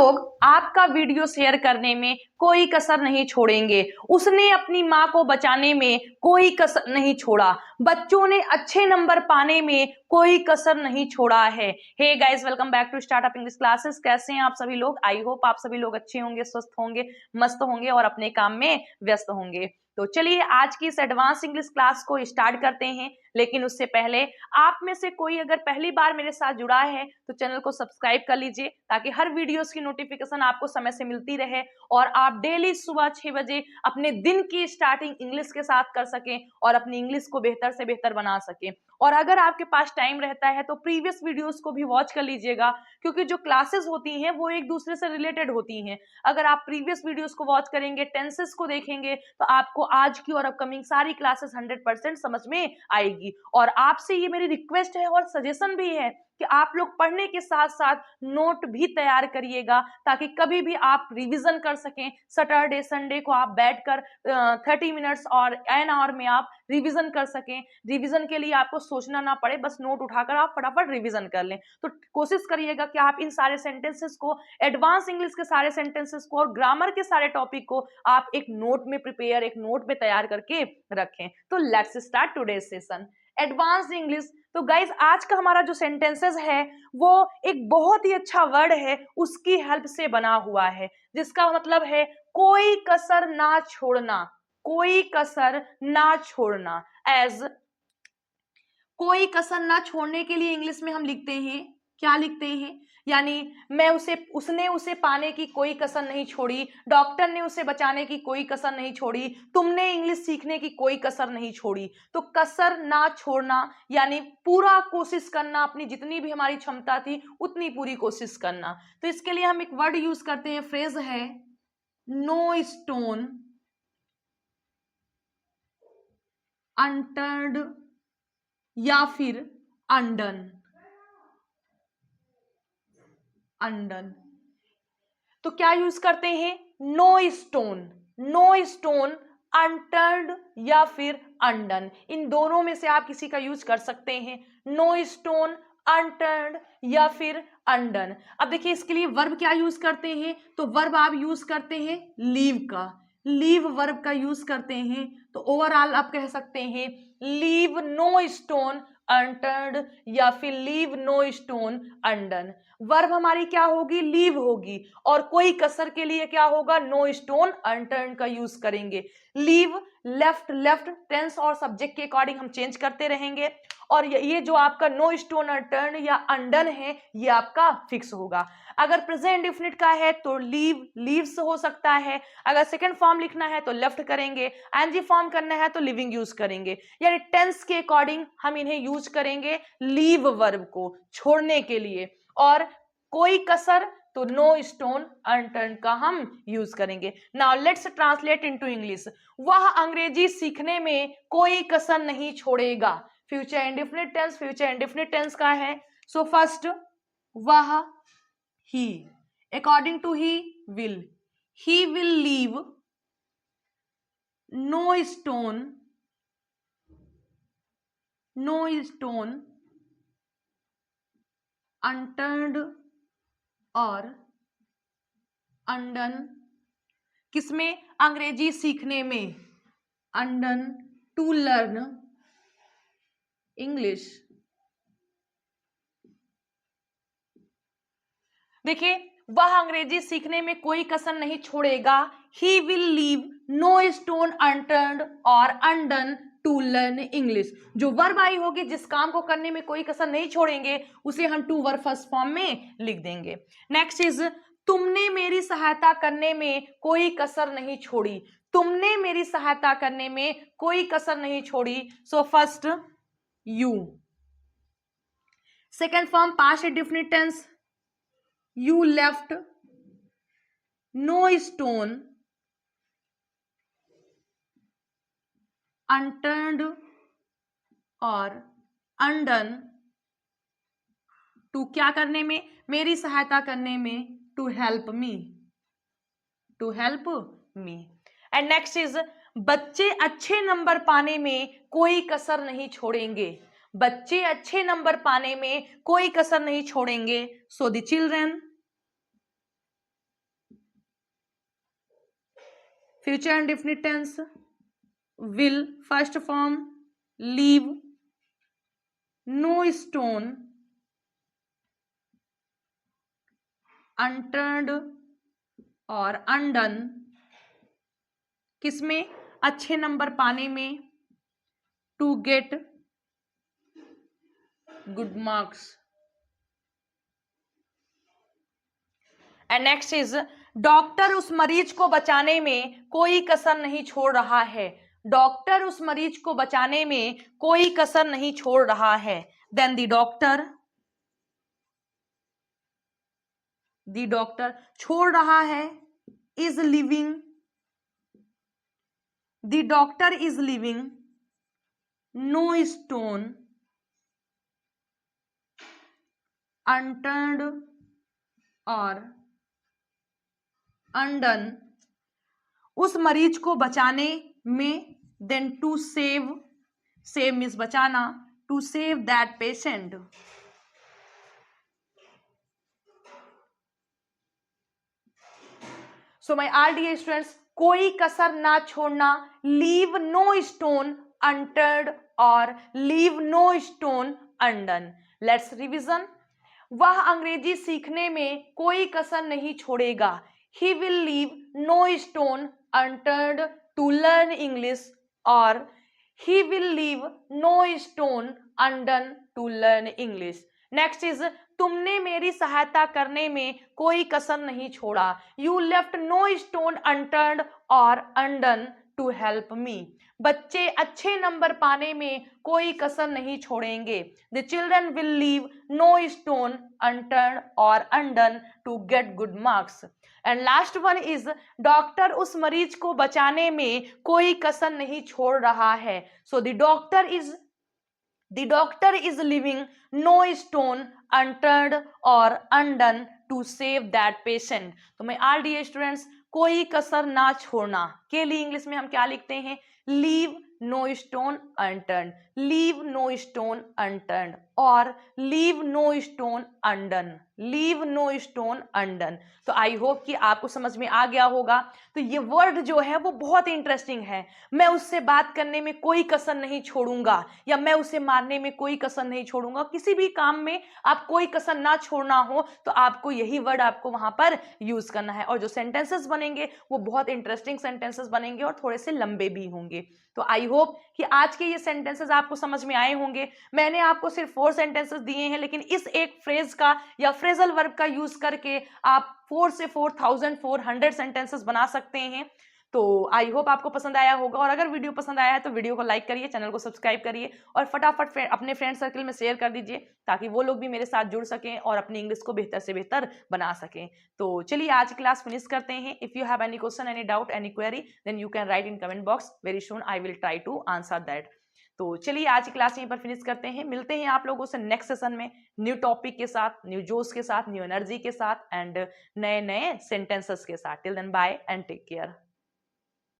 लोग आपका video share करने में कोई कसर नहीं छोड़ेंगे। उसने अपनी मां को बचाने में कोई कसर नहीं छोड़ा। बच्चों ने अच्छे नंबर पाने में कोई कसर नहीं छोड़ा है। Hey guys, welcome back to startup English classes. कैसे हैं आप सभी लोग? आई होप आप सभी लोग अच्छे होंगे, स्वस्थ होंगे, मस्त होंगे और अपने काम में व्यस्त होंगे। तो चलिए आज की इस एडवांस इंग्लिश क्लास को स्टार्ट करते हैं। लेकिन उससे पहले आप में से कोई अगर पहली बार मेरे साथ जुड़ा है तो चैनल को सब्सक्राइब कर लीजिए, ताकि हर वीडियोस की नोटिफिकेशन आपको समय से मिलती रहे और आप डेली सुबह 6 बजे अपने दिन की स्टार्टिंग इंग्लिश के साथ कर सकें और अपनी इंग्लिश को बेहतर से बेहतर बना सकें। और अगर आपके पास टाइम रहता है तो प्रीवियस वीडियोस को भी वॉच कर लीजिएगा, क्योंकि जो क्लासेस होती हैं वो एक दूसरे से रिलेटेड होती हैं। अगर आप प्रीवियस वीडियोस को वॉच करेंगे, टेंसेस को देखेंगे, तो आपको आज की और अपकमिंग सारी क्लासेस 100% समझ में आएगी। और आपसे ये मेरी रिक्वेस्ट है और सजेशन भी है कि आप लोग पढ़ने के साथ साथ नोट भी तैयार करिएगा, ताकि कभी भी आप रिवीजन कर सकें। सैटरडे संडे को आप बैठकर 30 मिनट्स और एन आवर में आप रिवीजन कर सकें। रिवीजन के लिए आपको सोचना ना पड़े, बस नोट उठाकर आप फटाफट रिवीजन कर लें। तो कोशिश करिएगा कि आप इन सारे सेंटेंसेस को, एडवांस इंग्लिश के सारे सेंटेंसेस को और ग्रामर के सारे टॉपिक को आप एक नोट में प्रिपेयर, एक नोट में तैयार करके रखें। तो let's start today session advance English. तो गाइज आज का हमारा जो सेंटेंसेस है वो एक बहुत ही अच्छा वर्ड है, उसकी हेल्प से बना हुआ है, जिसका मतलब है कोई कसर ना छोड़ना। कोई कसर ना छोड़ना। एज कोई कसर ना छोड़ने के लिए इंग्लिश में हम लिखते हैं, क्या लिखते हैं? यानी उसने उसे पाने की कोई कसर नहीं छोड़ी, डॉक्टर ने उसे बचाने की कोई कसर नहीं छोड़ी, तुमने इंग्लिश सीखने की कोई कसर नहीं छोड़ी। तो कसर ना छोड़ना यानी पूरा कोशिश करना, अपनी जितनी भी हमारी क्षमता थी उतनी पूरी कोशिश करना। तो इसके लिए हम एक वर्ड यूज करते हैं, फ्रेज है नो स्टोन अनटर्न्ड या फिर अनडन। अनडन तो क्या यूज करते हैं? No stone, no stone unturned या फिर अनडन। इन दोनों में से आप किसी का यूज कर सकते हैं, नो स्टोन अनटर्न्ड या फिर अनडन। अब देखिए इसके लिए वर्ब क्या यूज करते हैं, तो वर्ब आप यूज करते हैं लीव का, लीव वर्ब का यूज करते हैं। तो ओवरऑल आप कह सकते हैं लीव नो स्टोन अनटर्न्ड या फिर leave no stone undone. Verb हमारी क्या होगी? लीव होगी। और कोई कसर के लिए क्या होगा? नो स्टोन अनटर्न का यूज करेंगे। लीव लेफ्ट, लेफ्ट टेंस और सब्जेक्ट के अकॉर्डिंग हम चेंज करते रहेंगे। और ये जो आपका नो स्टोन अनटर्न या अनडन है, ये आपका फिक्स होगा। अगर प्रेजेंट इंडेफिनिट का है तो लीव, लीव्स हो सकता है। अगर सेकंड फॉर्म लिखना है तो लेफ्ट करेंगे, एनजी फॉर्म करना है तो लिविंग यूज करेंगे। यानी टेंस के अकॉर्डिंग हम इन्हें यूज करेंगे लीव वर्ब को छोड़ने के लिए। और कोई कसर तो नो स्टोन अनटर्न का हम यूज करेंगे। Now let's translate into English. वह अंग्रेजी सीखने में कोई कसर नहीं छोड़ेगा। Future indefinite tense, future indefinite tense का है। सो फर्स्ट वह, he, according to he will leave no stone unturned और अनडन। किसमें? अंग्रेजी सीखने में। Undone to learn English. देखिए वह अंग्रेजी सीखने में कोई कसर नहीं छोड़ेगा। He will leave no stone unturned और अनडन टू लर्न इंग्लिश। जो वर्ब आई होगी, जिस काम को करने में कोई कसर नहीं छोड़ेंगे, उसे हम टू वर्ब फर्स्ट फॉर्म में लिख देंगे। नेक्स्ट इज तुमने मेरी सहायता करने में कोई कसर नहीं छोड़ी। तुमने मेरी सहायता करने में कोई कसर नहीं छोड़ी। So first you. Second form past indefinite tense, you left no stone unturned और undone टू क्या करने में? मेरी सहायता करने में, to help me, to help me. And next is बच्चे अच्छे नंबर पाने में कोई कसर नहीं छोड़ेंगे। बच्चे अच्छे नंबर पाने में कोई कसर नहीं छोड़ेंगे। So the children future indefinite tense will, first form leave, no stone unturned और undone, किसमें, अच्छे नंबर पाने में, to get good marks. And next is doctor उस मरीज को बचाने में कोई कसर नहीं छोड़ रहा है, डॉक्टर उस मरीज को बचाने में कोई कसर नहीं छोड़ रहा है। देन द डॉक्टर छोड़ रहा है, is living, the doctor is living, no stone unturned और अनडन, उस मरीज को बचाने में, then to save, save means बचाना, to save that patient. So my all dear students, कोई कसर ना छोड़ना, लीव नो स्टोन अनटर्न्ड और leave no stone undone. Let's revision. वह अंग्रेजी सीखने में कोई कसर नहीं छोड़ेगा, he will leave no stone unturned to learn English, or he will leave no stone undone to learn English. Next is तुमने मेरी सहायता करने में कोई कसर नहीं छोड़ा, you left no stone unturned or undone to help me. बच्चे अच्छे नंबर पाने में कोई कसर नहीं छोड़ेंगे, the children will leave no stone unturned or undone to get good marks. And last one is doctor उस मरीज को बचाने में कोई कसर नहीं छोड़ रहा है, so the doctor is living no stone unturned और undone to save that patient. तो मैं ऑल डियर स्टूडेंट्स, कोई कसर ना छोड़ना के लिए इंग्लिश में हम क्या लिखते हैं, leave no stone unturned, leave no stone unturned और leave no stone undone, leave no stone undone. तो आई होप कि आपको समझ में आ गया होगा। तो ये वर्ड जो है वो बहुत इंटरेस्टिंग है, मैं उससे बात करने में कोई कसर नहीं छोड़ूंगा या मैं उसे मारने में कोई कसर नहीं छोड़ूंगा, किसी भी काम में आप कोई कसर ना छोड़ना हो तो आपको यही वर्ड आपको वहां पर यूज करना है। और जो सेंटेंसेस बनेंगे वो बहुत इंटरेस्टिंग सेंटेंसेस बनेंगे और थोड़े से लंबे भी होंगे। तो आई होप कि आज के ये सेंटेंसेस आपको समझ में आए होंगे। मैंने आपको सिर्फ 4 सेंटेंसेस दिए हैं, लेकिन इस एक फ्रेज का या फ्रेजल वर्ब का यूज करके आप 4 से 4400 सेंटेंसेस बना सकते हैं। तो आई होप आपको पसंद आया होगा, और अगर वीडियो पसंद आया है तो वीडियो को लाइक करिए, चैनल को सब्सक्राइब करिए और फटाफट अपने फ्रेंड सर्कल में शेयर कर दीजिए ताकि वो लोग भी मेरे साथ जुड़ सकें और अपनी इंग्लिश को बेहतर से बेहतर बना सकें। तो चलिए आज क्लास फिनिश करते हैं। If you have any question, any doubt, any query, then you can write in comment box, very soon I will try to answer that. तो चलिए आज की क्लास यहीं पर फिनिश करते हैं, मिलते हैं आप लोगों से नेक्स्ट सेशन में न्यू टॉपिक के साथ, न्यू जोश के साथ, न्यू एनर्जी के साथ एंड नए नए सेंटेंसेस के साथ। Till then bye and take care.